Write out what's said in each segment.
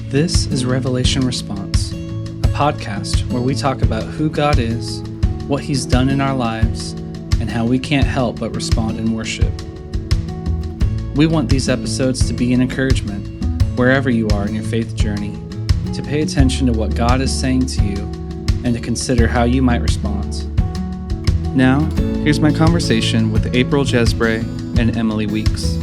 This is Revelation Response, a podcast where we talk about who God is, what He's done in our lives, and how we can't help but respond in worship. We want these episodes to be an encouragement, wherever you are in your faith journey, to pay attention to what God is saying to you and to consider how you might respond. Now, here's my conversation with April Geesbreght and Emily Weeks.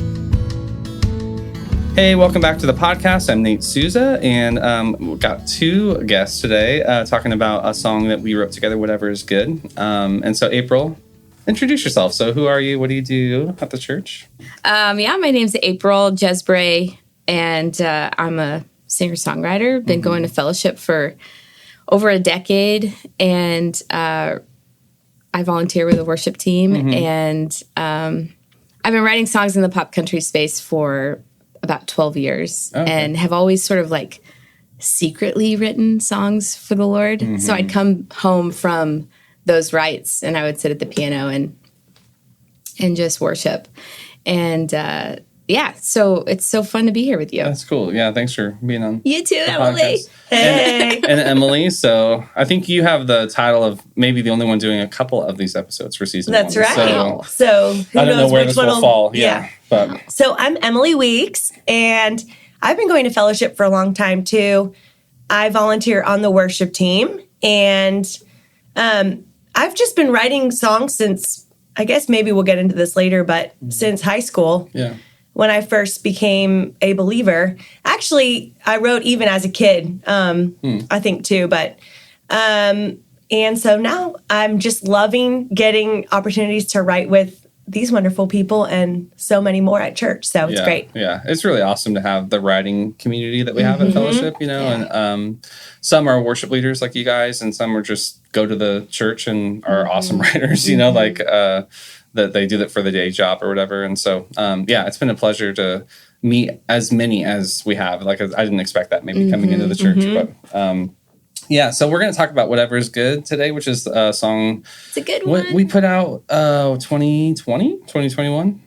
Hey, welcome back to the podcast. I'm Nate Souza, and we've got two guests today talking about a song that we wrote together, Whatever is Good. And so, April, introduce yourself. So who are you? What do you do at the church? My name's April Geesbreght, and I'm a singer-songwriter. Been going to fellowship for over a decade, and I volunteer with a worship team. And I've been writing songs in the pop country space for about 12 years and have always sort of like secretly written songs for the Lord. So I'd come home from those rites and I would sit at the piano and just worship. And so it's so fun to be here with you. That's cool. Yeah, thanks for being on. You too, Emily. Hey. And Emily, so I think you have the title of maybe the only one doing a couple of these episodes for season That's one. right. So who I don't knows know where which this one will fall. Yeah. But So I'm Emily Weeks, and I've been going to fellowship for a long time too. I volunteer on the worship team, and I've just been writing songs since, I guess maybe we'll get into this later, but since high school. Yeah. When I first became a believer. Actually, I wrote even as a kid, I think too, but and so now I'm just loving getting opportunities to write with these wonderful people and so many more at church. So it's great. Yeah, it's really awesome to have the writing community that we have at Fellowship, and some are worship leaders like you guys, and some are just go to the church and are awesome writers, that they do that for the day job or whatever. And so, it's been a pleasure to meet as many as we have. Like, I didn't expect that maybe coming into the church, but so we're going to talk about Whatever is Good today, which is a song. It's a good one. What we put out 2021?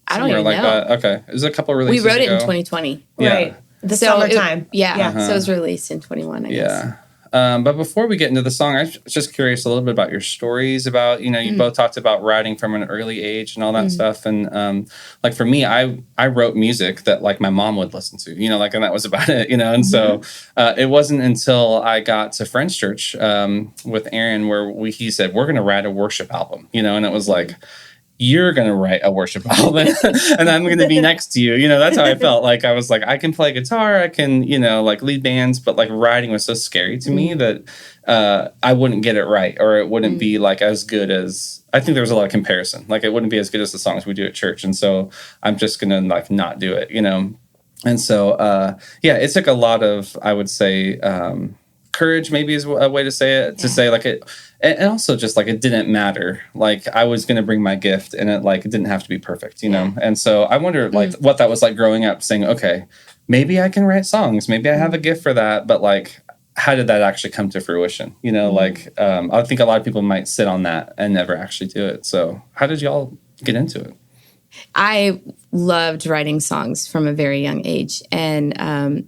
I don't even know. That. Okay. It was a couple releases We wrote it ago. in 2020. Yeah. Right. The summertime. So it was released in 21, I guess. But before we get into the song, I'm just curious a little bit about your stories about, you both talked about writing from an early age and all that stuff. And like for me, I wrote music that like my mom would listen to, and that was about it, and so it wasn't until I got to Friends Church with Aaron where he said, we're going to write a worship album, and it was like, you're going to write a worship album and I'm going to be next to you. That's how I felt. Like, I was like, I can play guitar, I can, like lead bands, but like writing was so scary to me that I wouldn't get it right, or it wouldn't be like as good as, I think there was a lot of comparison. Like it wouldn't be as good as the songs we do at church. And so I'm just going to like not do it, And so, it took a lot of, I would say, courage maybe is a way to say it, to say like it, and also just like it didn't matter. Like I was going to bring my gift, and it didn't have to be perfect, And so I wonder like what that was like growing up, saying, okay, maybe I can write songs, maybe I have a gift for that, but like, how did that actually come to fruition? I think a lot of people might sit on that and never actually do it. So how did y'all get into it? I loved writing songs from a very young age, and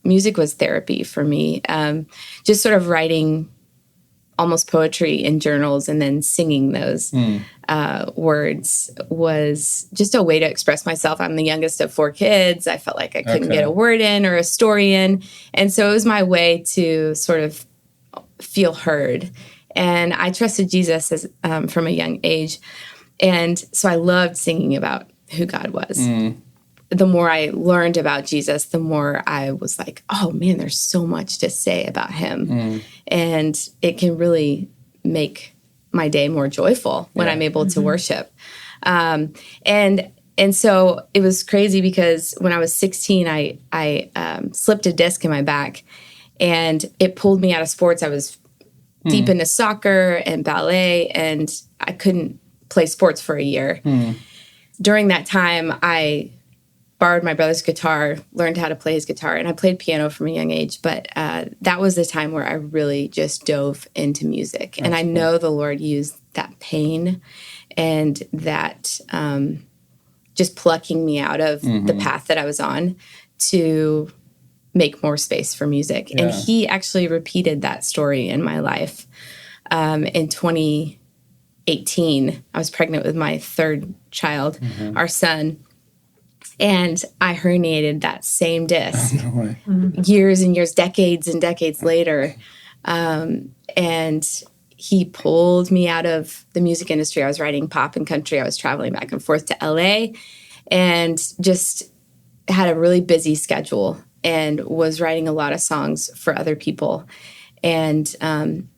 music was therapy for me. Just sort of writing almost poetry in journals and then singing those words was just a way to express myself. I'm the youngest of 4 kids. I felt like I couldn't get a word in or a story in. And so it was my way to sort of feel heard. And I trusted Jesus from a young age. And so I loved singing about who God was. The more I learned about Jesus, the more I was like, oh man, there's so much to say about him. And it can really make my day more joyful when I'm able to worship. And so it was crazy because when I was 16, I slipped a disc in my back and it pulled me out of sports. I was deep into soccer and ballet, and I couldn't play sports for a year. During that time, I borrowed my brother's guitar, learned how to play his guitar, and I played piano from a young age. But that was the time where I really just dove into music. And I know the Lord used that pain and that just plucking me out of the path that I was on to make more space for music. Yeah. And he actually repeated that story in my life. In 2018, I was pregnant with my third child, our son, and I herniated that same disc years and years, decades and decades later. And he pulled me out of the music industry. I was writing pop and country. I was traveling back and forth to LA and just had a really busy schedule and was writing a lot of songs for other people. And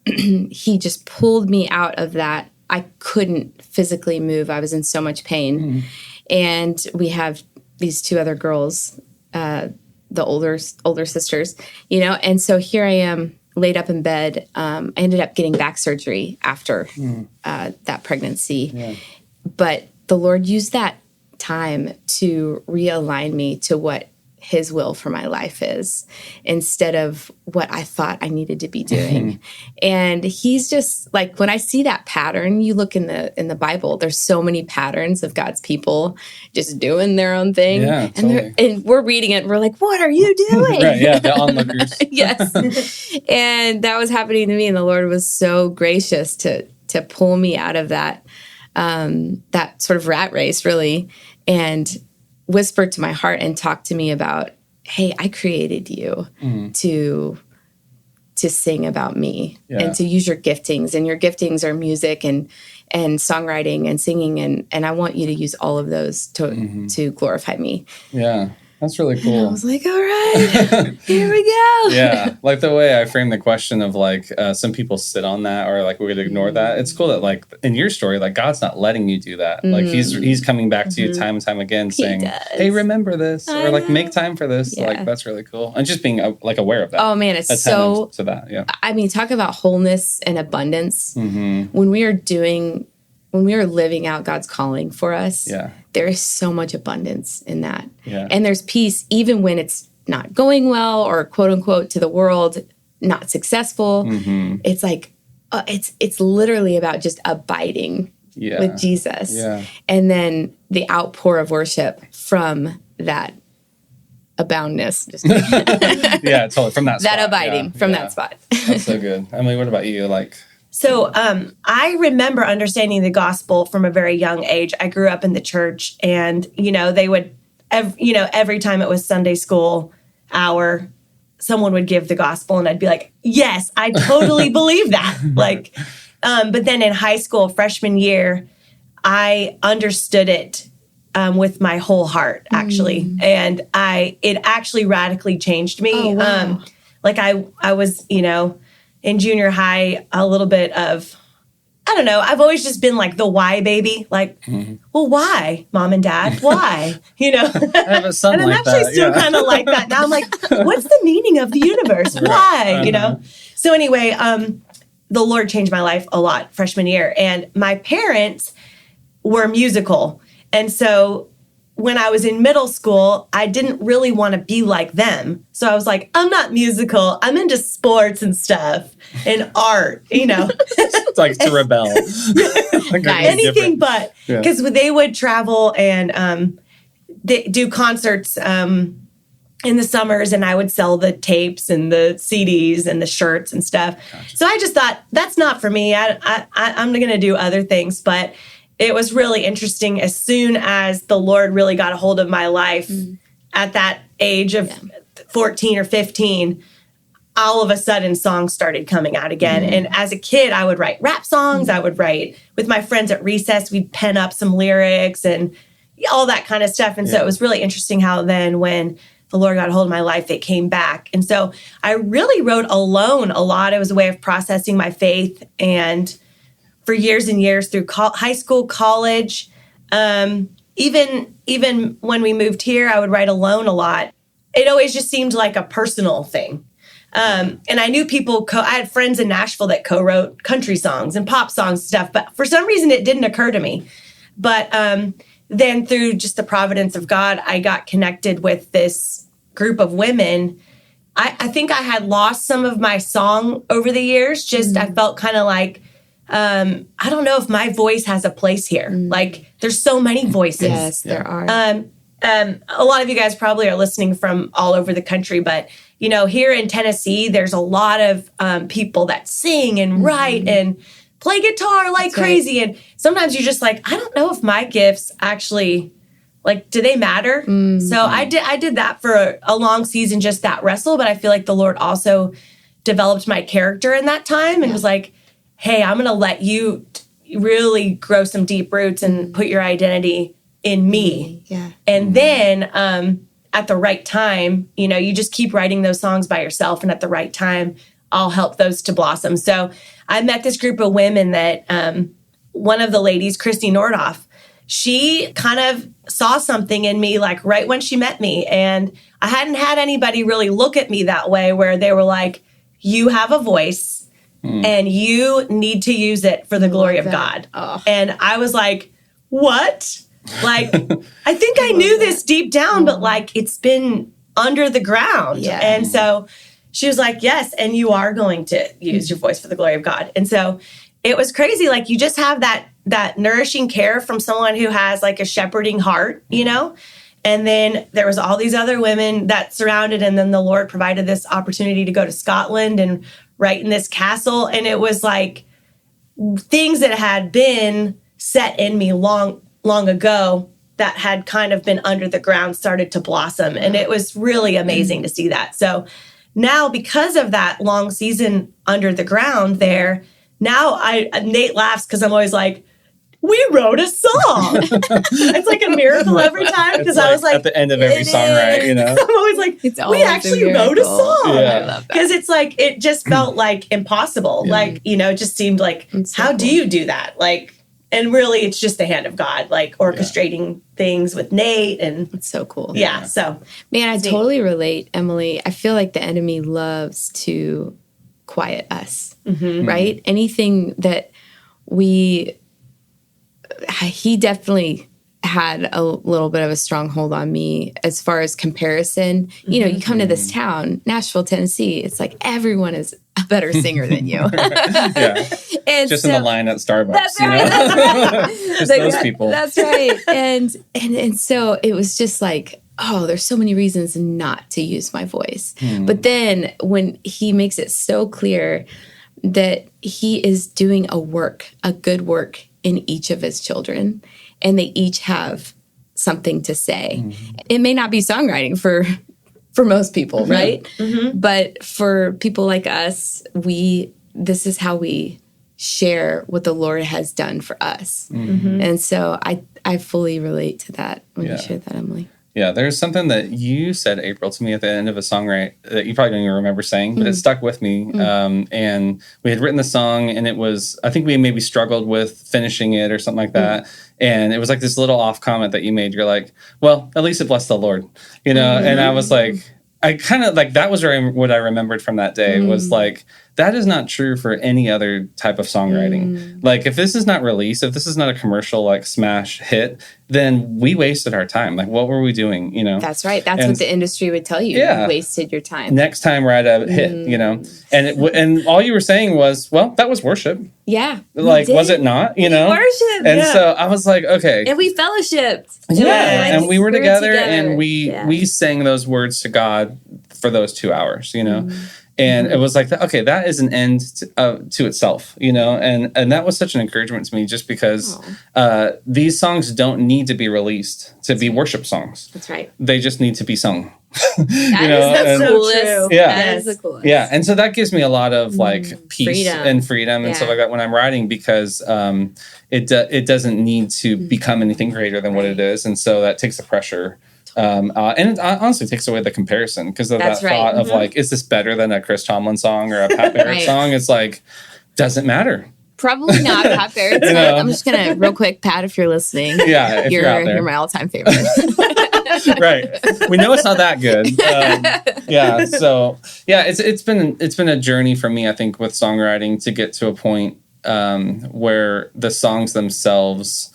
he just pulled me out of that. I couldn't physically move. I was in so much pain. And we have these two other girls, the older sisters, and so here I am laid up in bed. I ended up getting back surgery after that pregnancy. Yeah. But the Lord used that time to realign me to what his will for my life is instead of what I thought I needed to be doing. And he's just like, when I see that pattern, you look in the Bible, there's so many patterns of God's people just doing their own thing. Yeah, totally. And we're reading it and we're like, what are you doing? Right, yeah, the onlookers. Yes. And that was happening to me. And the Lord was so gracious to pull me out of that, that sort of rat race, really, and whispered to my heart and talked to me about, hey, I created you to sing about me and to use your giftings. And your giftings are music and songwriting and singing. And I want you to use all of those to glorify me. Yeah. That's really cool. And I was like, all right, here we go. Yeah. Like the way I framed the question of like, some people sit on that or like we would ignore that. It's cool that like in your story, like God's not letting you do that. Like he's coming back to you time and time again saying, hey, remember this or like make time for this. Yeah. Like that's really cool. And just being like aware of that. Oh man, it's so to that. Yeah. I mean, talk about wholeness and abundance. When we are living out God's calling for us, there is so much abundance in that. Yeah. And there's peace even when it's not going well or quote unquote to the world, not successful. It's like, it's literally about just abiding with Jesus. Yeah. And then the outpour of worship from that aboundness. Just yeah, totally. From that spot. That abiding from that spot. That's so good. Emily, what about you? Like, So I remember understanding the gospel from a very young age. I grew up in the church and, they would, every time it was Sunday school hour, someone would give the gospel and I'd be like, yes, I totally believe that. Like, but then in high school, freshman year, I understood it with my whole heart, actually. And it actually radically changed me. Oh, wow. Like I was, in junior high, a little bit of, I don't know, I've always just been like the why baby. Like, well, why, mom and dad? Why? I have a son and I'm like actually that. still kind of like that. Now I'm like, what's the meaning of the universe? Why? So anyway, the Lord changed my life a lot freshman year. And my parents were musical. And so when I was in middle school, I didn't really want to be like them. So I was like, I'm not musical. I'm into sports and stuff and art, It's like to rebel. Like anything but. Because they would travel and they do concerts in the summers, and I would sell the tapes and the CDs and the shirts and stuff. Gotcha. So I just thought, that's not for me. I'm going to do other things. But it was really interesting as soon as the Lord really got a hold of my life at that age of 14 or 15, all of a sudden songs started coming out again. And as a kid, I would write rap songs. I would write with my friends at recess. We'd pen up some lyrics and all that kind of stuff. And so it was really interesting how then when the Lord got a hold of my life, it came back. And so I really wrote alone a lot. It was a way of processing my faith. And for years and years through high school, college, even when we moved here, I would write alone a lot. It always just seemed like a personal thing. And I knew people, I had friends in Nashville that co-wrote country songs and pop songs and stuff, but for some reason it didn't occur to me. But then through just the providence of God, I got connected with this group of women. I think I had lost some of my song over the years. Just I felt kind of like, I don't know if my voice has a place here. Like there's so many voices. Yes, there are. a lot of you guys probably are listening from all over the country, but here in Tennessee, there's a lot of people that sing and write and play guitar like crazy. Right. And sometimes you're just like, I don't know if my gifts actually, like, do they matter? So I did that for a long season, just that wrestle. But I feel like the Lord also developed my character in that time and was like, hey, I'm going to let you really grow some deep roots and put your identity in me. Yeah. And then at the right time, you just keep writing those songs by yourself. And at the right time, I'll help those to blossom. So I met this group of women that one of the ladies, Christy Nordoff, she kind of saw something in me like right when she met me. And I hadn't had anybody really look at me that way where they were like, you have a voice and you need to use it for the glory of God. Oh. And I was like, what? Like, I think I knew this deep down, but like it's been under the ground. Yeah. And so she was like, yes, and you are going to use your voice for the glory of God. And so it was crazy. Like you just have that nourishing care from someone who has like a shepherding heart, And then there was all these other women that surrounded, and then the Lord provided this opportunity to go to Scotland and write in this castle. And it was like things that had been set in me long ago that had kind of been under the ground started to blossom. And it was really amazing to see that. So now, because of that long season under the ground there, now Nate laughs because I'm always like, we wrote a song. It's like a miracle every time because I was like, at the end of every song, right? I'm always like, we actually wrote a song. Yeah. I love that. Because it's like, it just felt like impossible. Yeah. Like, it just seemed like, how do you do that? Like, and really, it's just the hand of God, like orchestrating things with Nate. And it's so cool. Yeah. So, man, I totally relate, Emily. I feel like the enemy loves to quiet us, right? Anything that he definitely had a little bit of a stronghold on me as far as comparison. You come to this town, Nashville, Tennessee, it's like everyone is a better singer than you. Yeah. And just in the line at Starbucks. That's right. Just those people. That's right. And so it was just like, oh, there's so many reasons not to use my voice. But then when he makes it so clear that he is doing a good work in each of his children, and they each have something to say. It may not be songwriting for most people, right? But for people like us, this is how we share what the Lord has done for us. And so I fully relate to that when you shared that, Emily. Yeah, there's something that you said, April, to me at the end of a song, right, that you probably don't even remember saying, but it stuck with me. And we had written the song, and it was, I think we maybe struggled with finishing it or something like that. And it was like this little off comment that you made. You're like, well, at least it blessed the Lord, And I was like, I kind of like, that was what I remembered from that day was like, that is not true for any other type of songwriting. Like, if this is not released, if this is not a commercial, like, smash hit, then we wasted our time. Like, what were we doing, That's right. That's what the industry would tell you. Yeah. You wasted your time. Next time, write a hit, And all you were saying was, well, that was worship. Yeah. Like, was it not, Worship. And so I was like, okay. And we fellowshipped. Yeah. And we were together, and we sang those words to God for those 2 hours, And it was like, okay, that is an end to itself, and that was such an encouragement to me, just because these songs don't need to be released to be worship songs. That's right. They just need to be sung. That is the coolest. Yeah. That is the coolest. Yeah. And so that gives me a lot of like peace and freedom and stuff like that when I'm writing, because it doesn't need to become anything greater than what it is. And so that takes the pressure. And it honestly takes away the comparison, because of that thought of like, is this better than a Chris Tomlin song or a Pat Barrett song? It's like, doesn't matter. Probably not Pat Barrett's. I'm just gonna real quick, Pat, if you're listening. Yeah, if you're out there. You're my all-time favorite. Right. We know it's not that good. So it's been a journey for me, I think, with songwriting, to get to a point where the songs themselves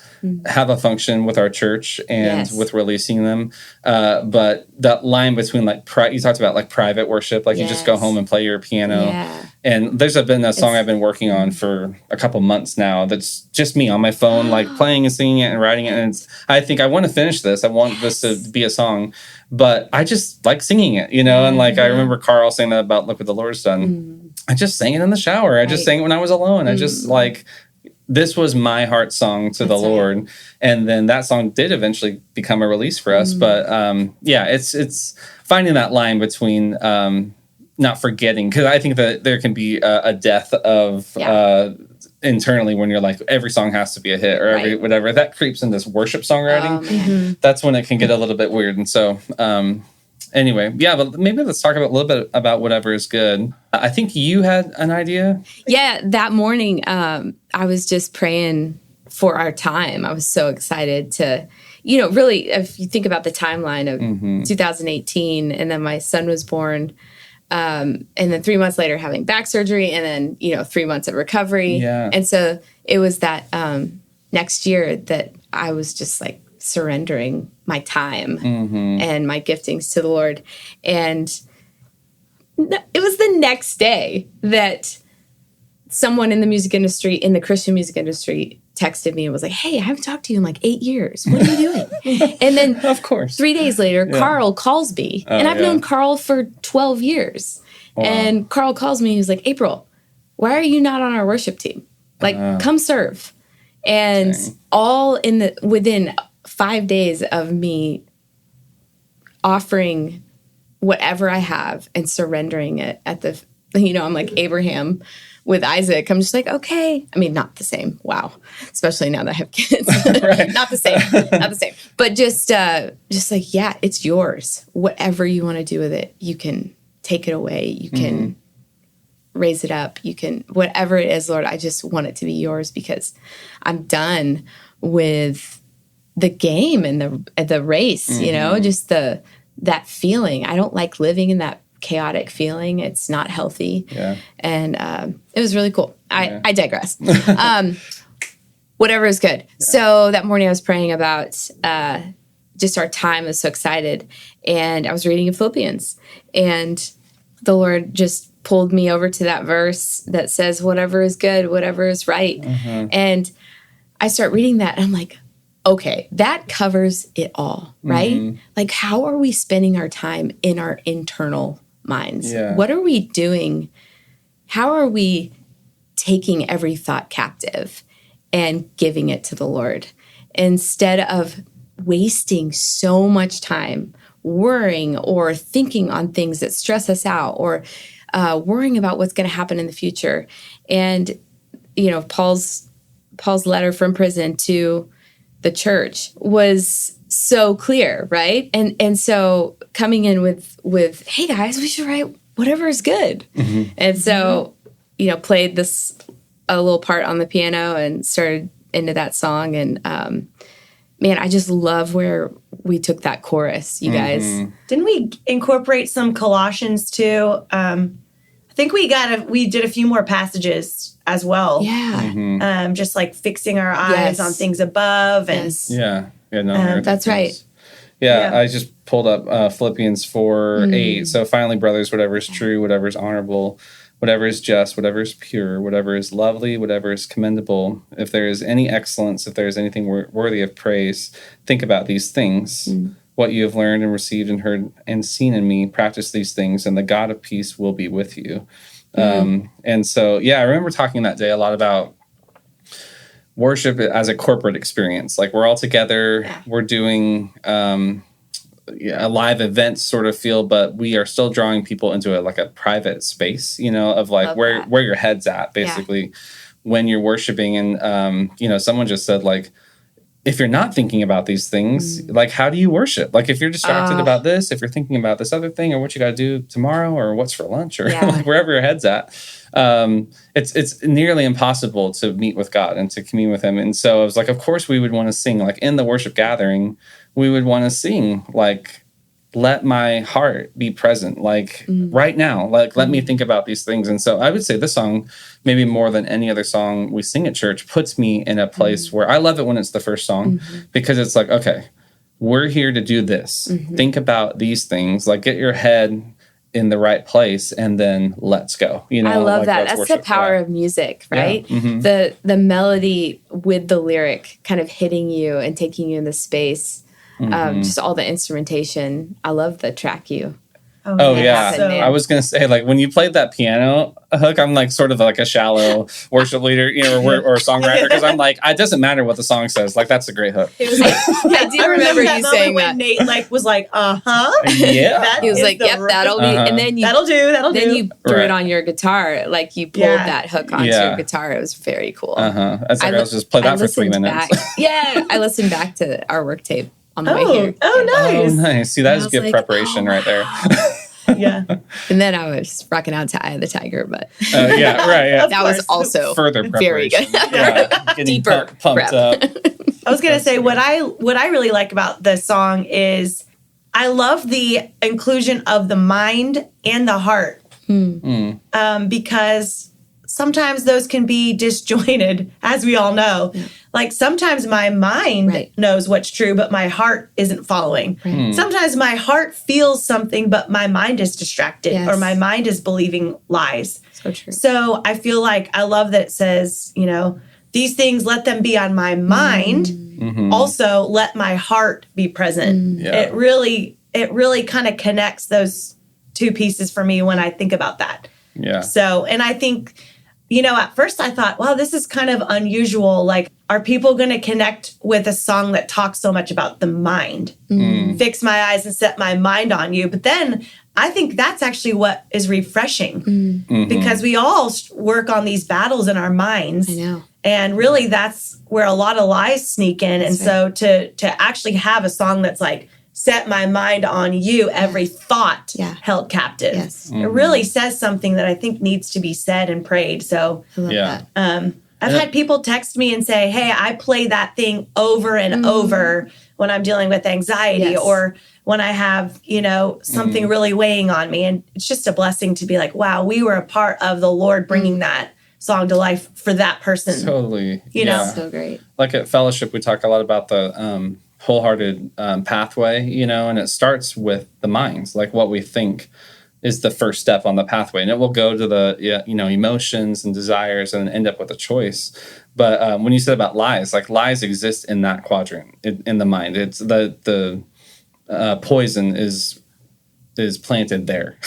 have a function with our church and with releasing them. But that line between like, you talked about like private worship, like you just go home and play your piano. Yeah. And there's been a song I've been working on for a couple months now that's just me on my phone, like playing and singing it and writing it. And I think I want to finish this. I want this to be a song, but I just like singing it, you know? And like, I remember Carl saying that about Look What the Lord's Done. I just sang it in the shower. I just sang it when I was alone. I just like, this was my heart song to the Lord. And then that song did eventually become a release for us. But it's finding that line between not forgetting, because I think that there can be a death of internally when you're like, every song has to be a hit or every whatever. That creeps into this worship songwriting. That's when it can get a little bit weird. And so anyway, but maybe let's talk a little bit about Whatever Is Good. I think you had an idea. Yeah, that morning, I was just praying for our time. I was so excited to, really, if you think about the timeline of 2018, and then my son was born, and then 3 months later having back surgery, and then, 3 months of recovery. Yeah. And so it was that next year that I was just like surrendering my time and my giftings to the Lord. And it was the next day that someone in the music industry, in the Christian music industry, texted me and was like, "Hey, I haven't talked to you in like 8 years. What are you doing?" And then of course, 3 days later, Carl calls me. And I've known Carl for 12 years. Wow. And Carl calls me and he's like, "April, why are you not on our worship team? Like, come serve." And all within 5 days of me offering whatever I have and surrendering it at the, I'm like Abraham with Isaac. I'm just like, okay. I mean, not the same. Wow. Especially now that I have kids. Not the same. But just like, yeah, it's yours. Whatever you want to do with it, you can take it away. You can raise it up. You can, whatever it is, Lord, I just want it to be yours, because I'm done with the game and the race, just that feeling. I don't like living in that chaotic feeling. It's not healthy. Yeah. And it was really cool. I digress. Whatever is good. Yeah. So that morning I was praying about just our time. I was so excited. And I was reading in Philippians. And the Lord just pulled me over to that verse that says, whatever is good, whatever is right. And I start reading that and I'm like, okay, that covers it all, right? Like, how are we spending our time in our internal minds? Yeah. What are we doing? How are we taking every thought captive and giving it to the Lord instead of wasting so much time worrying or thinking on things that stress us out, or worrying about what's going to happen in the future? And, Paul's letter from prison to the church was so clear, right? And so coming in with, hey guys, we should write whatever is good. And so, played a little part on the piano and started into that song. And man, I just love where we took that chorus, you guys. Didn't we incorporate some Colossians too? I think we did a few more passages as well. Yeah. Just like fixing our eyes on things above. And that's right. Yeah, I just pulled up Philippians 4:8. So finally, brothers, whatever is true, whatever is honorable, whatever is just, whatever is pure, whatever is lovely, whatever is commendable, if there is any excellence, if there is anything worthy of praise, think about these things. What you have learned and received and heard and seen in me, practice these things, and the God of peace will be with you. And so, I remember talking that day a lot about worship as a corporate experience. Like, we're all together, we're doing a live event sort of feel, but we are still drawing people into a private space, of like where your head's at, basically, when you're worshiping. And, someone just said, like, if you're not thinking about these things, like, how do you worship? Like, if you're distracted about this, if you're thinking about this other thing, or what you got to do tomorrow, or what's for lunch, or like wherever your head's at, it's nearly impossible to meet with God and to commune with Him. And so I was like, of course we would want to sing, like in the worship gathering, we would want to sing like let my heart be present, like right now, like let me think about these things. And so I would say this song, maybe more than any other song we sing at church, puts me in a place where I love it when it's the first song, because it's like, okay, we're here to do this. Think about these things, like get your head in the right place, and then let's go. You know, I love like, that. let's That's worship. the power of music, right? Yeah. The melody with the lyric kind of hitting you and taking you in the space. Just all the instrumentation. I love the track you. Oh yeah. So, I was going to say, like, when you played that piano hook, I'm like sort of like a shallow worship leader, you know, or songwriter, because I'm like, it doesn't matter what the song says. Like, that's a great hook. It was like, I do remember you saying when that. Nate like was like, Yeah. He was like, yep, that'll be. And then that'll do. Then you threw it on your guitar. Like you pulled that hook onto your guitar. It was very cool. That's like, I'll just play that for 3 minutes. I listened back to our work tape on the way here. Oh, nice. Oh, nice. See, that is good preparation right there. Yeah. And then I was rocking out to Eye of the Tiger, but That was also further preparation. very good. Getting Deeper pumped up. I was gonna say what I really like about the song is I love the inclusion of the mind and the heart, because sometimes those can be disjointed, as we all know. Like sometimes my mind knows what's true, but my heart isn't following. Sometimes my heart feels something, but my mind is distracted, or my mind is believing lies. So true. So I feel like I love that it says, you know, these things, let them be on my mind. Also, let my heart be present. It really kind of connects those two pieces for me when I think about that. Yeah. So, and I think, you know, at first I thought, wow, this is kind of unusual. Like, are people going to connect with a song that talks so much about the mind? Fix my eyes and set my mind on you. But then I think that's actually what is refreshing, because we all work on these battles in our minds. I know. And really that's where a lot of lies sneak in. And so to actually have a song that's like, set my mind on you, every thought held captive. Yes. It really says something that I think needs to be said and prayed. So I love that. I've had people text me and say, hey, I play that thing over and over when I'm dealing with anxiety or when I have, you know, something really weighing on me. And it's just a blessing to be like, wow, we were a part of the Lord bringing that song to life for that person. Totally. You know? So great. Like at Fellowship, we talk a lot about the wholehearted pathway, you know, and it starts with the minds, like what we think is the first step on the pathway, and it will go to the emotions and desires and end up with a choice. But when you said about lies, like lies exist in that quadrant in the mind. It's the poison is planted there,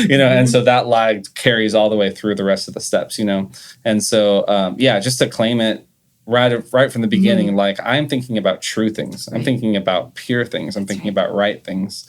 you know, and so that lie carries all the way through the rest of the steps, you know, and so just to claim it right from the beginning, like I'm thinking about true things, I'm thinking about pure things, I'm thinking about right things.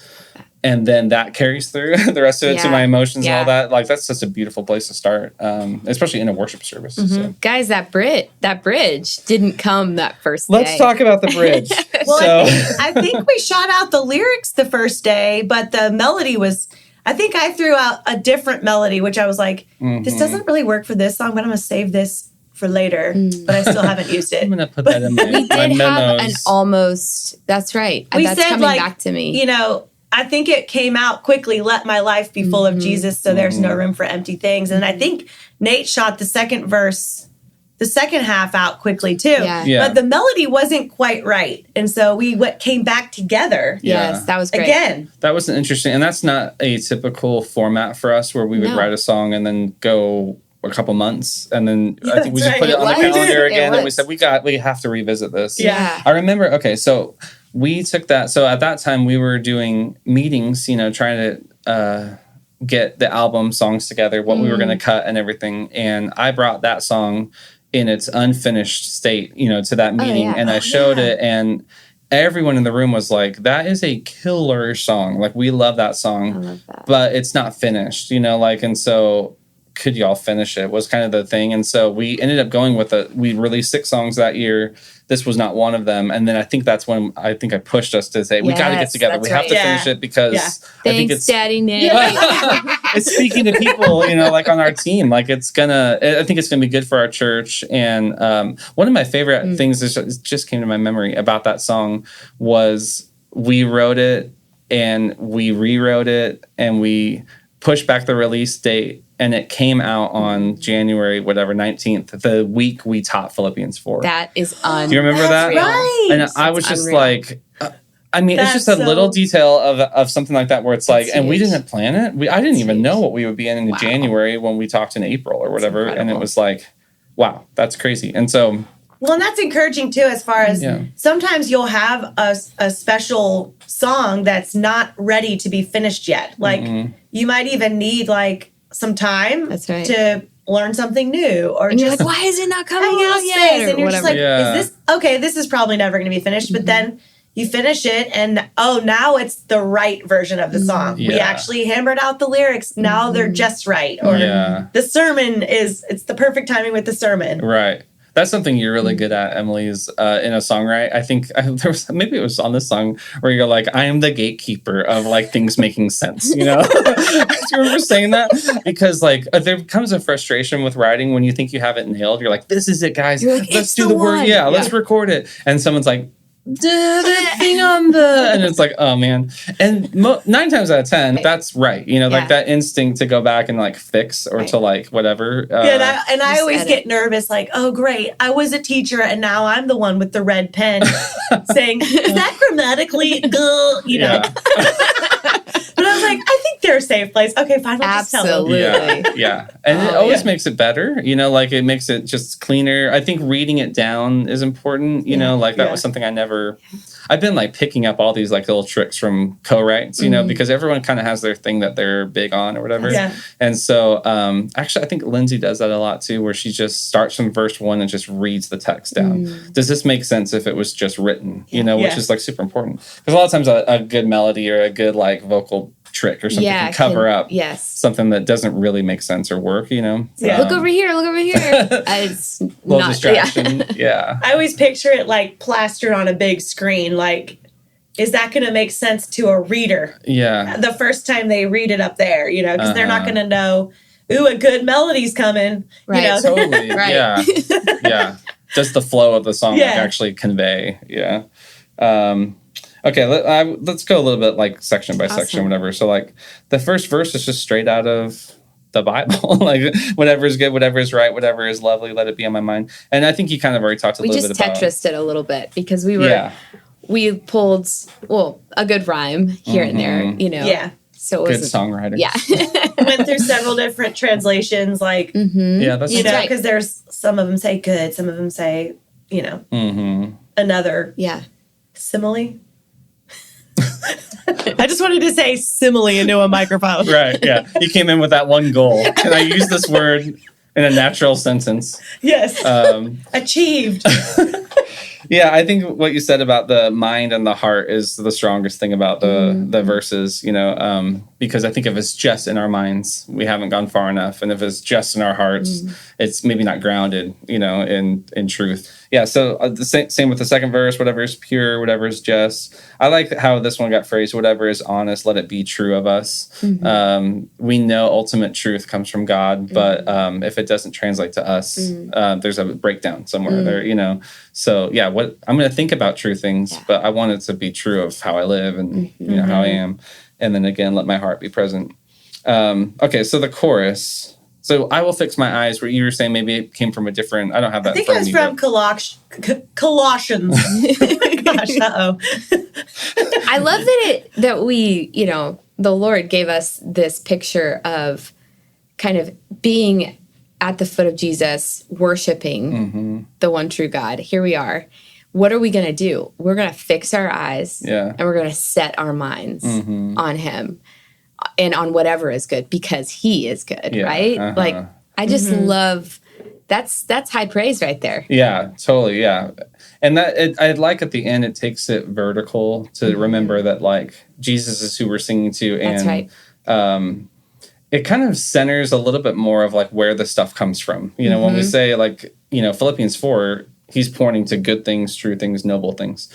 And then that carries through the rest of it to my emotions and all that. Like, that's such a beautiful place to start, especially in a worship service. So. Guys, that bridge didn't come that first day. Let's talk about the bridge. Well, I think we shot out the lyrics the first day, but the melody was, I think I threw out a different melody, which I was like, this doesn't really work for this song, but I'm going to save this for later, but I still haven't used it. I'm going to put that in my We did have an almost, that's right. That's said, coming back to me. You know, I think it came out quickly, let my life be full of Jesus, so there's no room for empty things. And I think Nate shot the second half out quickly too. Yeah. But the melody wasn't quite right. And so we came back together. Yes, that was great. Again. That was interesting. And that's not a typical format for us where we would write a song and then go a couple months, and then I think we just put it on the calendar again, and we said we have to revisit this. Yeah. I remember, so we took that, so at that time we were doing meetings, you know, trying to get the album songs together, what we were going to cut and everything, and I brought that song in its unfinished state, you know, to that meeting, and I showed it, and everyone in the room was like, that is a killer song, like we love that song. I love that. But it's not finished, you know, like, and so could y'all finish it was kind of the thing. And so we ended up going with we released 6 songs that year. This was not one of them. And then I think that's when I pushed us to say, we got to get together. We have to finish it because I think it's Daddy Nick. it's speaking to people, you know, like on our team, like I think it's going to be good for our church. And one of my favorite things that just came to my memory about that song was we wrote it and we rewrote it and we pushed back the release date, and it came out on January, 19th, the week we taught Philippians 4. That is unreal. Do you remember that? Right. And I was just unreal. like, it's That's just a little detail of something like that where it's like, and we huge. didn't plan it. I didn't even know what we would be in Wow. January when we talked in April or whatever. And it incredible. was like, wow, that's crazy. And so, Well, and that's encouraging too, as far as Yeah. sometimes you'll have a special song that's not ready to be finished yet. Like you might even need like some time That's right. to learn something new, or And you're just like, why is it not coming hang out out yet? space, Or and you're just whatever. like, Yeah. is this okay? This is probably never going to be finished, but then you finish it, and now it's the right version of the song. We Yeah. actually hammered out the lyrics. Now they're just right, or Yeah. the sermon it's the perfect timing with the sermon. right. That's something you're really good at, Emily, is in a songwrite. I think there was, maybe it was on this song where you're like, I am the gatekeeper of like things making sense, you know? Do you remember saying that? Because like there comes a frustration with writing when you think you have it nailed. You're like, this is it, guys. You're like, Let's it's do the the word. one. Yeah, Yeah. let's record it. And someone's like, the thing on the, and it's like, oh man. And 9 times out of 10, that's right. You know, like Yeah. that instinct to go back and like fix or to like whatever. Yeah, and I Just always edit. get nervous, like, oh, great, I was a teacher, and now I'm the one with the red pen saying, is that grammatically good? You know? But I was like, I think they're a safe place. Okay, fine, I'll just tell them. Absolutely. Yeah. And it Oh, always yeah. makes it better, you know, like it makes it just cleaner. I think reading it down is important, you know, like that Yeah. was something I've been like picking up all these like little tricks from co-writes, you know, because everyone kind of has their thing that they're big on or whatever. Yeah. And so actually I think Lindsay does that a lot too, where she just starts from verse 1 and just reads the text down. Does this make sense if it was just written, you know, which Yeah. is like super important. Because a lot of times a good melody or a good like vocal trick or something can cover up Yes. something that doesn't really make sense or work, you know? Yeah. Look over here. Look over here. It's Little not distraction. Yeah. I always picture it like plastered on a big screen. Like, is that going to make sense to a reader Yeah. the first time they read it up there? You know, because they're not going to know, ooh, a good melody's coming. Right. You know, Totally. Right. Yeah. Yeah. Does the flow of the song like, Yeah. actually convey? Yeah. Okay, let's go a little bit like section by section, Awesome. whatever. So like the first verse is just straight out of the Bible. Like whatever is good, whatever is right, whatever is lovely, let it be on my mind. And I think you kind of already talked a We little just bit about Tetrised it a little bit because Yeah. we pulled, a good rhyme here and there, you know. yeah. So it Good was songwriter. Yeah. Went through several different translations, like, Yeah, that's you know, right. because there's some of them say good, some of them say, you know, Mm-hmm. another Yeah. simile. I just wanted to say simile into a microphone. Right, yeah. You came in with that one goal. Can I use this word in a natural sentence? Yes. Achieved. Yeah, I think what you said about the mind and the heart is the strongest thing about the verses, you know, because I think if it's just in our minds, we haven't gone far enough. And if it's just in our hearts, it's maybe not grounded, you know, in truth. Yeah, so the same with the second verse, whatever is pure, whatever is just. I like how this one got phrased, whatever is honest, let it be true of us. We know ultimate truth comes from God, but if it doesn't translate to us, there's a breakdown somewhere there, you know. So yeah, I'm going to think about true things, but I want it to be true of how I live and you know how I am. And then again, let my heart be present. Okay, so the chorus. So I will fix my eyes, where you were saying maybe it came from a different, I don't have that I think in it front was of me, from Colossians. Gosh, uh-oh. I love that we, you know, the Lord gave us this picture of kind of being at the foot of Jesus, worshiping the one true God. Here we are. What are we going to do? We're going to fix our eyes and we're going to set our minds on him and on whatever is good because he is good, right? Like, I just love, that's high praise right there. Yeah, totally. Yeah. And that I like at the end, it takes it vertical to remember that like Jesus is who we're singing to. And That's right. It kind of centers a little bit more of like where the stuff comes from. You know, when we say like, you know, Philippians 4, he's pointing to good things, true things, noble things.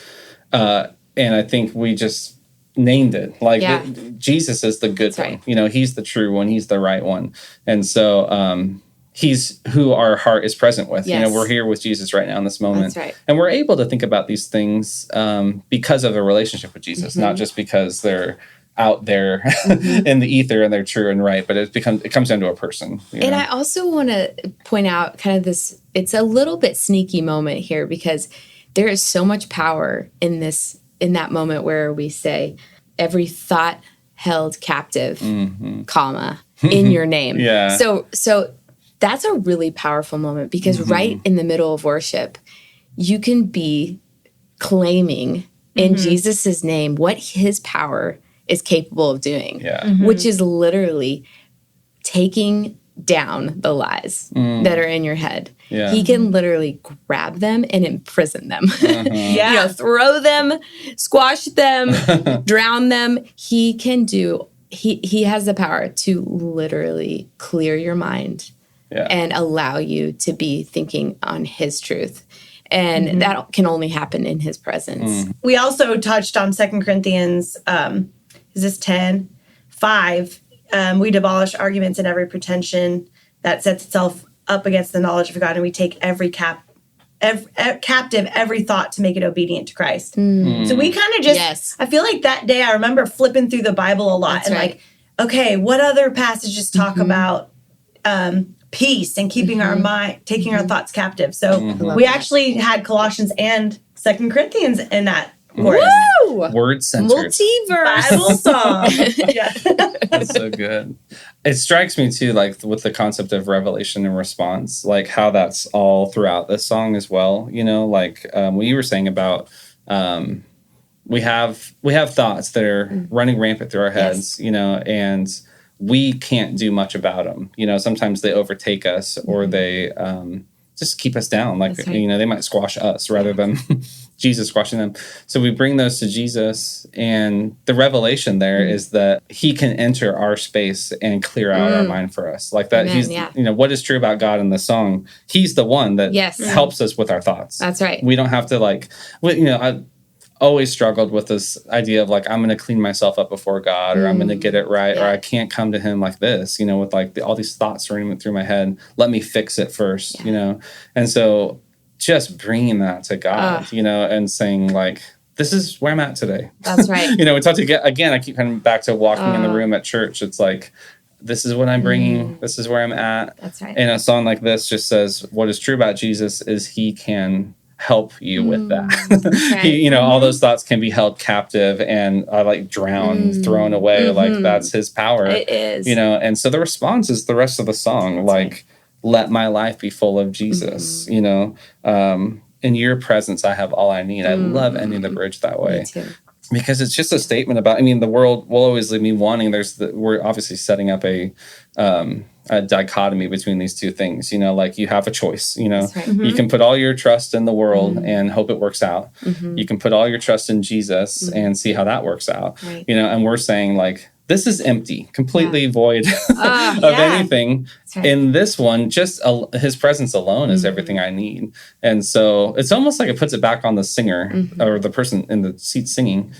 And I think we just named it like Jesus is the good one. Right. You know, he's the true one. He's the right one. And so, he's who our heart is present with. Yes. You know, we're here with Jesus right now in this moment. That's right. And we're able to think about these things because of a relationship with Jesus, not just because they're out there in the ether and they're true and right, but it comes down to a person. And I also want to point out kind of this, it's a little bit sneaky moment here, because there is so much power in that moment where we say, every thought held captive, comma, in your name. Yeah. So that's a really powerful moment, because right in the middle of worship, you can be claiming in Jesus's name what his power is capable of doing, which is literally taking down the lies that are in your head. Yeah. He can literally grab them and imprison them. Throw them, squash them, drown them. He can do, he has the power to literally clear your mind and allow you to be thinking on his truth. And that can only happen in his presence. We also touched on 2 Corinthians, is this 10? 5. We'd abolish arguments and every pretension that sets itself up against the knowledge of God, and we take every captive every thought to make it obedient to Christ. So we kind of just, I feel like that day I remember flipping through the Bible a lot. That's like, okay, what other passages talk about peace and keeping our mind, taking our thoughts captive? So we actually had Colossians and 2 Corinthians in that chorus. Word centered. Multiverse. Bible song. That's so good. It strikes me too, like with the concept of revelation and response, like how that's all throughout this song as well. You know, like what you were saying about we have thoughts that are running rampant through our heads, you know, and we can't do much about them. You know, sometimes they overtake us or they just keep us down. Like, you know, they might squash us rather than Jesus squashing them. So we bring those to Jesus, and the revelation there is that he can enter our space and clear out our mind for us. Like that. He's, you know, what is true about God in the song? He's the one that helps us with our thoughts. That's right. We don't have to you know, I always struggled with this idea of like, I'm going to clean myself up before God, or I'm going to get it right, or I can't come to him like this, you know, with like all these thoughts running through my head. Let me fix it first, you know? And so just bringing that to God, you know, and saying like, this is where I'm at today. That's right. You know, we talked again, I keep coming back to walking in the room at church. It's like, this is what I'm bringing. This is where I'm at. That's right. And a song like this just says, what is true about Jesus is he can help you with that. You know, all those thoughts can be held captive and like drowned, thrown away. Like that's his power. It is. You know, and so the response is the rest of the song. That's like, let my life be full of Jesus. You know, in your presence, I have all I need. I love ending the bridge that way. Me too. Because it's just a statement about, I mean, the world will always leave me wanting. We're obviously setting up a dichotomy between these two things. You know, like you have a choice. You know, you can put all your trust in the world and hope it works out. You can put all your trust in Jesus and see how that works out. Right. You know, and we're saying like, this is empty, completely void of anything. Right. In this one, just his presence alone is everything I need. And so it's almost like it puts it back on the singer or the person in the seat singing.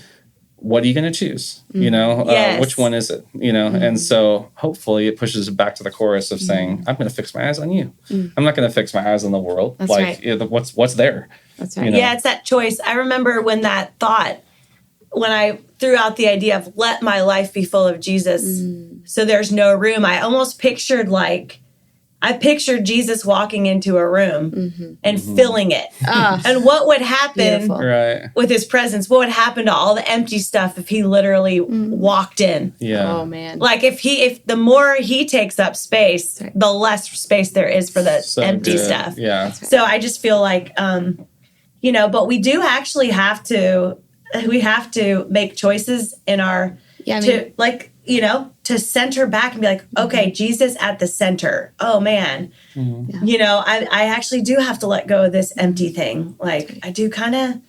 What are you going to choose? You know, which one is it? You know, and so hopefully it pushes it back to the chorus of saying, I'm going to fix my eyes on you. I'm not going to fix my eyes on the world. That's like what's there? That's right. You know? Yeah, it's that choice. I remember when I threw out the idea of let my life be full of Jesus, so there's no room. I almost pictured Jesus walking into a room and filling it. And what would happen with his presence? What would happen to all the empty stuff if he literally walked in? Yeah. Oh man. Like if the more he takes up space, the less space there is for the empty stuff. Yeah. So I just feel like, you know, but we do actually have to make choices in our, you know, to center back and be like, okay, Jesus at the center. Oh man. You know, I actually do have to let go of this empty thing. Like I do kind of,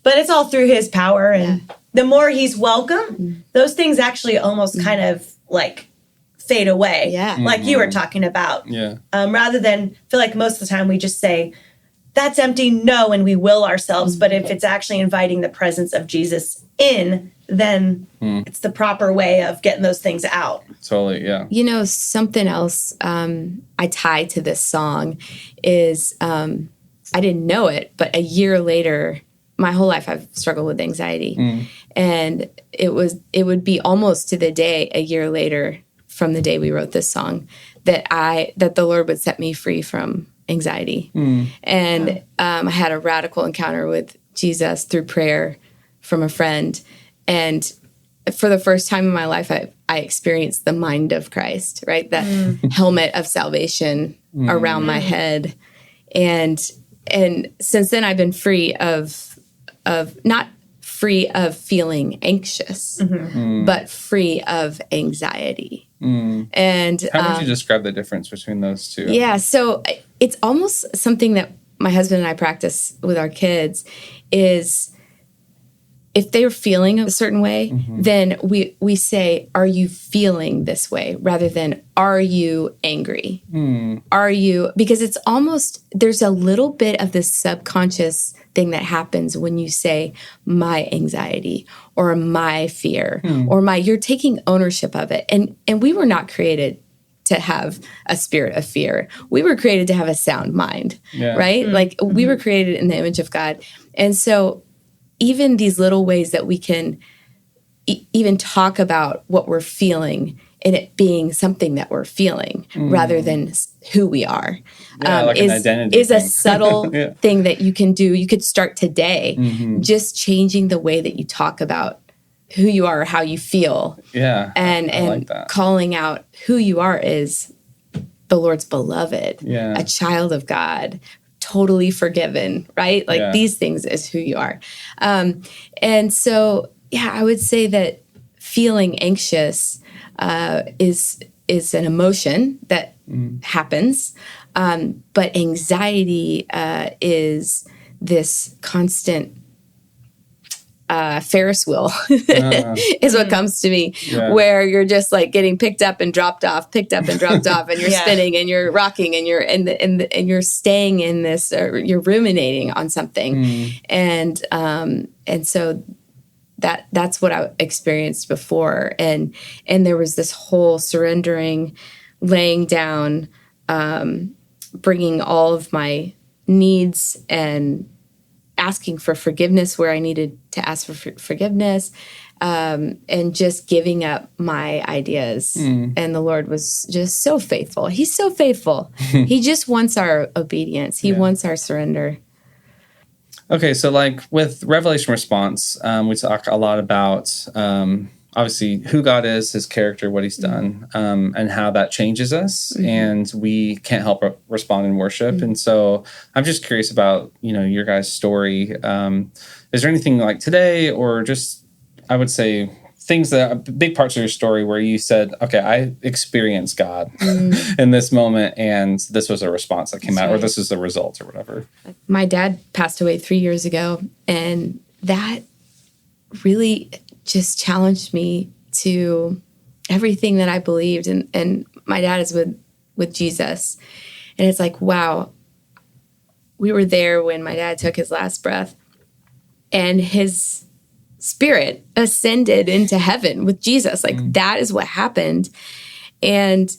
but it's all through his power. And the more he's welcome, those things actually almost kind of like fade away. Yeah. Like you were talking about. Yeah. Rather than feel like most of the time we just say, that's empty. No, and we will ourselves. But if it's actually inviting the presence of Jesus in, then it's the proper way of getting those things out. Totally, yeah. You know, something else I tie to this song is I didn't know it, but a year later, my whole life I've struggled with anxiety. And it would be almost to the day a year later from the day we wrote this song that the Lord would set me free from anxiety. And I had a radical encounter with Jesus through prayer from a friend. And for the first time in my life, I experienced the mind of Christ, right? That helmet of salvation around my head. And since then I've been free of not free of feeling anxious, but free of anxiety. And how would you describe the difference between those two? Yeah, so it's almost something that my husband and I practice with our kids is if they're feeling a certain way, then we say, are you feeling this way? Rather than, are you angry? Are you, because it's almost, there's a little bit of this subconscious thing that happens when you say my anxiety or my fear or you're taking ownership of it. And we were not created to have a spirit of fear. We were created to have a sound mind, right? Like we were created in the image of God. And so even these little ways that we can even talk about what we're feeling and it being something that we're feeling rather than who we are like an identity is thing. a subtle thing that you can do. You could start today just changing the way that you talk about who you are, how you feel. Yeah. And like that. calling out who you are is the Lord's beloved, Yeah. a child of God, totally forgiven, right? Like these things is who you are. And so, I would say that feeling anxious is an emotion that happens. But anxiety is this constant Ferris wheel is what comes to me, where you're just like getting picked up and dropped off, and you're spinning and you're rocking and you're staying in this, or you're ruminating on something, and so that's what I experienced before, and there was this whole surrendering, laying down, bringing all of my needs and asking for forgiveness where I needed to ask for forgiveness, and just giving up my ideas. And the Lord was just so faithful. He's so faithful. He just wants our obedience. He wants our surrender. Okay, so like with Revelation Response, we talk a lot about obviously who God is, his character, what he's done, and how that changes us. And we can't help but respond in worship. And so I'm just curious about, your guys' story. Is there anything like today, or just, I would say, things that big parts of your story where you said, okay, I experienced God in this moment, and this was a response that came out, or this is the result, or whatever. My dad passed away 3 years ago, and that really just challenged me to everything that I believed. And my dad is with Jesus. And it's like, wow, we were there when my dad took his last breath, and his spirit ascended into heaven with Jesus. Like that is what happened. And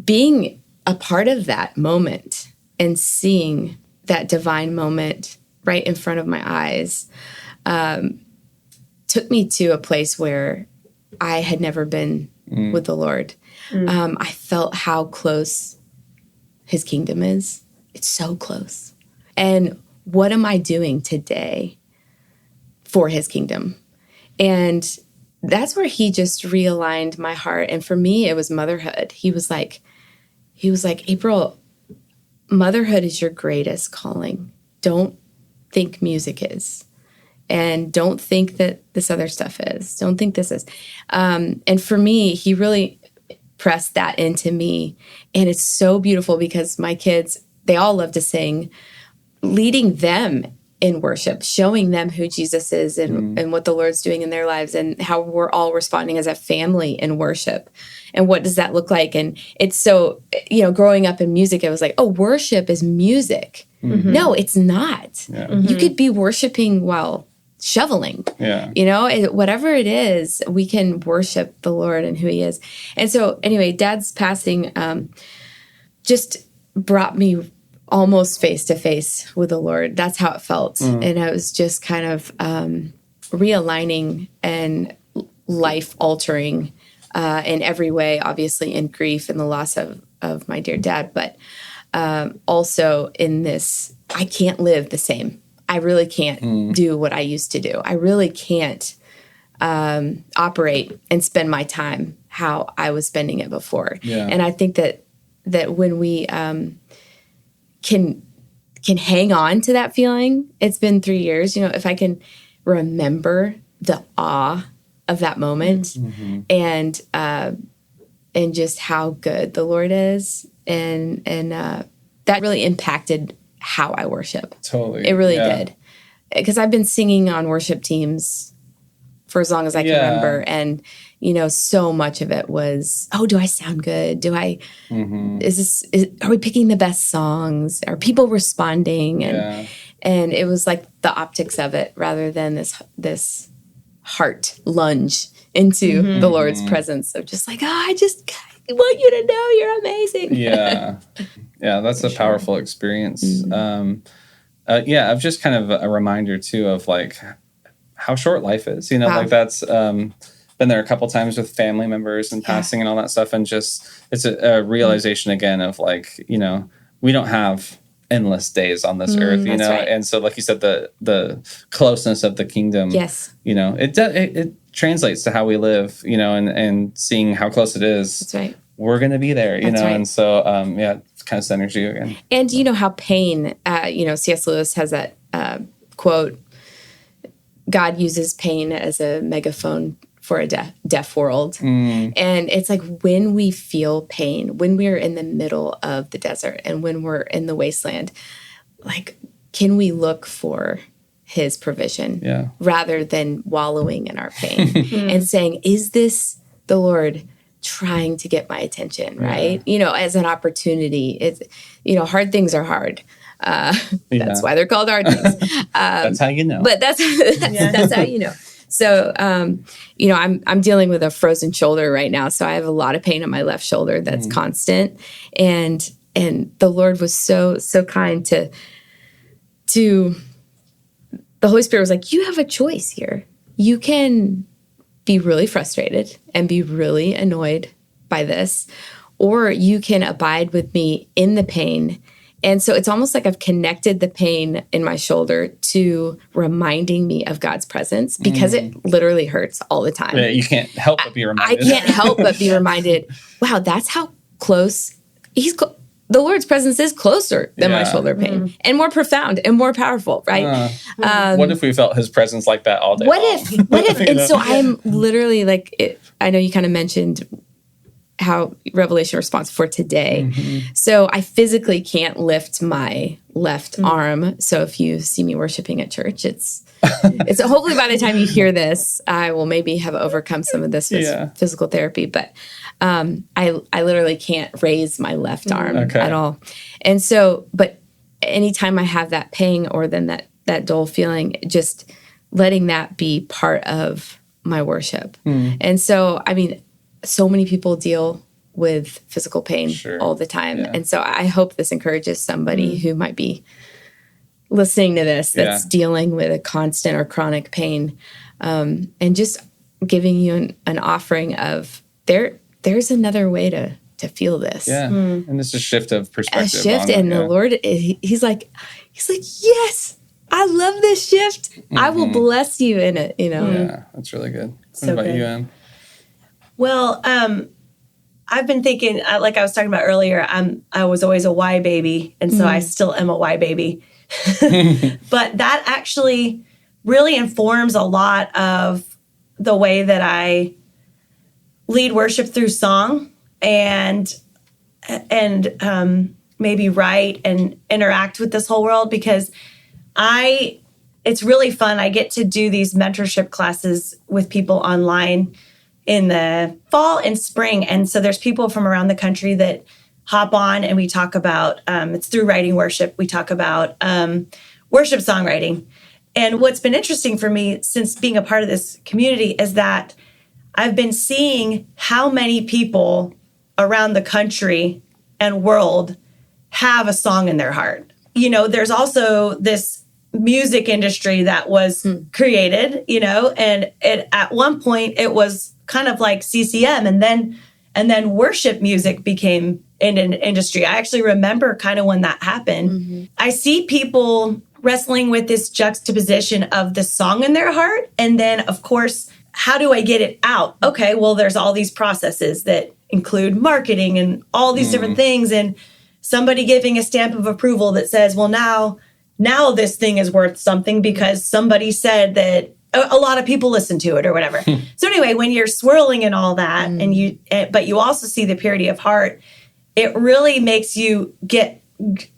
being a part of that moment and seeing that divine moment right in front of my eyes, took me to a place where I had never been with the Lord. I felt how close his kingdom is. It's so close. And what am I doing today for his kingdom? And that's where he just realigned my heart. And for me, it was motherhood. He was like, April, motherhood is your greatest calling. Don't think music is. And don't think that this other stuff is. Don't think this is. And for me, he really pressed that into me. And it's so beautiful because my kids, they all love to sing, leading them in worship, showing them who Jesus is and what the Lord's doing in their lives, and how we're all responding as a family in worship. And what does that look like? And it's so, growing up in music, it was like, oh, worship is music. No, it's not. Yeah. You could be worshiping while shoveling. Yeah. Whatever it is, we can worship the Lord and who he is. And so anyway, Dad's passing just brought me almost face to face with the Lord. That's how it felt. And I was just kind of realigning and life altering in every way, obviously in grief and the loss of my dear dad, but also in this, I can't live the same. I really can't do what I used to do. I really can't operate and spend my time how I was spending it before. Yeah. And I think that when we can hang on to that feeling, it's been 3 years, if I can remember the awe of that moment and just how good the Lord is, and that really impacted how I worship. Totally. It really did. Because I've been singing on worship teams for as long as I can remember. And, so much of it was, oh, do I sound good? Do I, are we picking the best songs? Are people responding? And it was like the optics of it rather than this heart lunge into the Lord's presence of just like, I want you to know you're amazing. Yeah, that's a powerful experience. Of just kind of a reminder too of like how short life is. Like that's been there a couple times with family members and passing and all that stuff, and just it's a realization again of like we don't have endless days on this earth, right. And so like you said, the closeness of the kingdom, it translates to how we live, and seeing how close it is. That's right. We're going to be there, That's right. And so, it kind of centers you again. And how pain, C.S. Lewis has that quote, God uses pain as a megaphone for a deaf world. And it's like when we feel pain, when we're in the middle of the desert and when we're in the wasteland, like, can we look for his provision rather than wallowing in our pain and saying, is this the Lord trying to get my attention, right? As an opportunity. It's, hard things are hard. That's why they're called hard things. That's how you know. But that's how you know. So, I'm dealing with a frozen shoulder right now. So I have a lot of pain on my left shoulder that's constant. And the Lord was so kind to the Holy Spirit was like, you have a choice here. You can be really frustrated and be really annoyed by this, or you can abide with me in the pain. And so it's almost like I've connected the pain in my shoulder to reminding me of God's presence because it literally hurts all the time. Yeah, you can't help but be reminded. I can't help but be reminded, wow, that's how close the Lord's presence is closer than my shoulder pain and more profound and more powerful, right? What if we felt his presence like that all day What long? if, and so I'm literally like, I know you kind of mentioned how revelation response for today. So I physically can't lift my left arm. So if you see me worshiping at church, it's hopefully by the time you hear this, I will maybe have overcome some of this physical therapy, but I literally can't raise my left arm at all. And so, but anytime I have that pain or then that dull feeling, just letting that be part of my worship. And so, I mean, so many people deal with physical pain all the time. And so I hope this encourages somebody who might be listening to this that's dealing with a constant or chronic pain, and just giving you an offering of there's another way to feel this. And it's a shift of perspective. A shift, and the Lord, he's like, yes, I love this shift. I will bless you in it. Yeah, that's really good. What about you, Em? Well, I've been thinking, like I was talking about earlier, I was always a why baby, and so I still am a why baby. But that actually really informs a lot of the way that I lead worship through song and maybe write and interact with this whole world, because it's really fun. I get to do these mentorship classes with people online in the fall and spring. And so there's people from around the country that hop on and we talk about, it's through writing worship. We talk about worship songwriting. And what's been interesting for me since being a part of this community is that I've been seeing how many people around the country and world have a song in their heart. You know, there's also this music industry that was created, you know, and at one point it was kind of like CCM, and then worship music became an industry. I actually remember kind of when that happened. I see people wrestling with this juxtaposition of the song in their heart, and then of course, how do I get it out? Okay, well, there's all these processes that include marketing and all these different things, and somebody giving a stamp of approval that says, well, now this thing is worth something because somebody said that a lot of people listen to it or whatever. So anyway, when you're swirling in all that but you also see the purity of heart, it really makes you get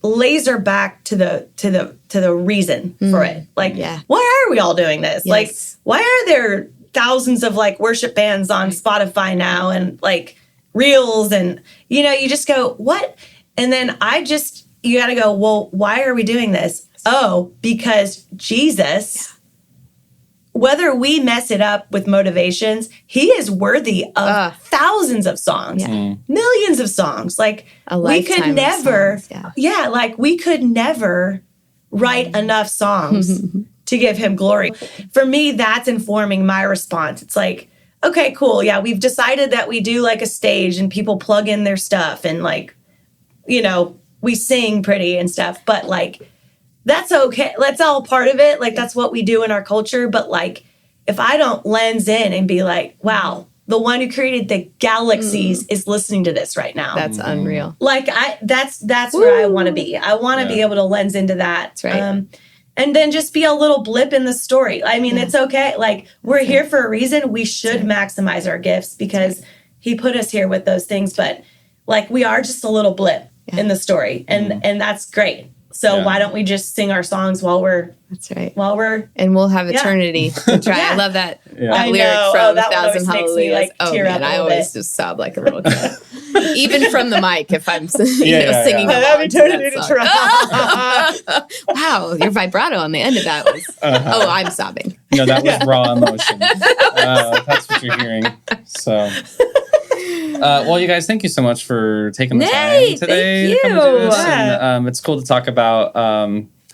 laser back to the reason for it. Like, why are we all doing this? Yes. Like, why are there thousands of like worship bands on Spotify now and like reels, and you know, you just go, what? And then you got to go, well, why are we doing this? Oh, because Jesus, whether we mess it up with motivations, he is worthy of thousands of songs, millions of songs. Like we could never, like we could never write enough songs to give him glory. For me, that's informing my response. It's like, okay, cool. Yeah, we've decided that we do like a stage and people plug in their stuff and like, you know, we sing pretty and stuff, but like, that's okay. That's all part of it. Like, that's what we do in our culture. But like, if I don't lens in and be like, wow, the one who created the galaxies is listening to this right now. That's unreal. Like that's where I want to be. I want to be able to lens into that. That's right. And then just be a little blip in the story. I mean, it's okay. Like, we're here for a reason. We should maximize our gifts because he put us here with those things. But like, we are just a little blip in the story. And that's great. So why don't we just sing our songs while we're... That's right. And we'll have eternity to try. I love that lyric from Thousand Hallelujahs. Like, I always just sob like a little kid. Even from the mic, if I'm singing along eternity to try. Wow, your vibrato on the end of that was... Oh, I'm sobbing. No, that was raw emotion. That's what you're hearing. So... well, you guys, thank you so much for taking the time today to come and do this. And it's cool to talk about.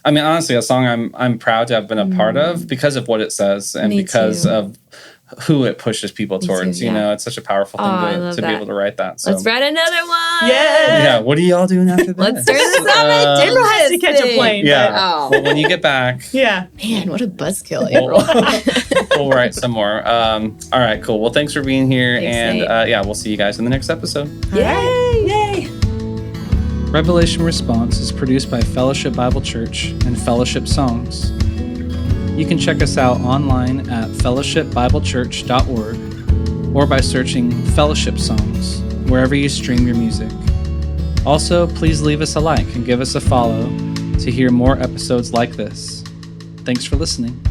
I mean, honestly, a song I'm proud to have been a part of because of what it says and because of who it pushes people towards. You know, it's such a powerful thing to be able to write that. So. Let's write another one. Yeah. What are y'all doing after this? Let's turn this up. April has to catch a plane. Yeah. Well, when you get back. Man, what a buzzkill, April. We'll write some more. All right, cool. Well, thanks for being here. Thanks, and we'll see you guys in the next episode. Yay! Revelation Response is produced by Fellowship Bible Church and Fellowship Songs. You can check us out online at fellowshipbiblechurch.org or by searching Fellowship Songs wherever you stream your music. Also, please leave us a like and give us a follow to hear more episodes like this. Thanks for listening.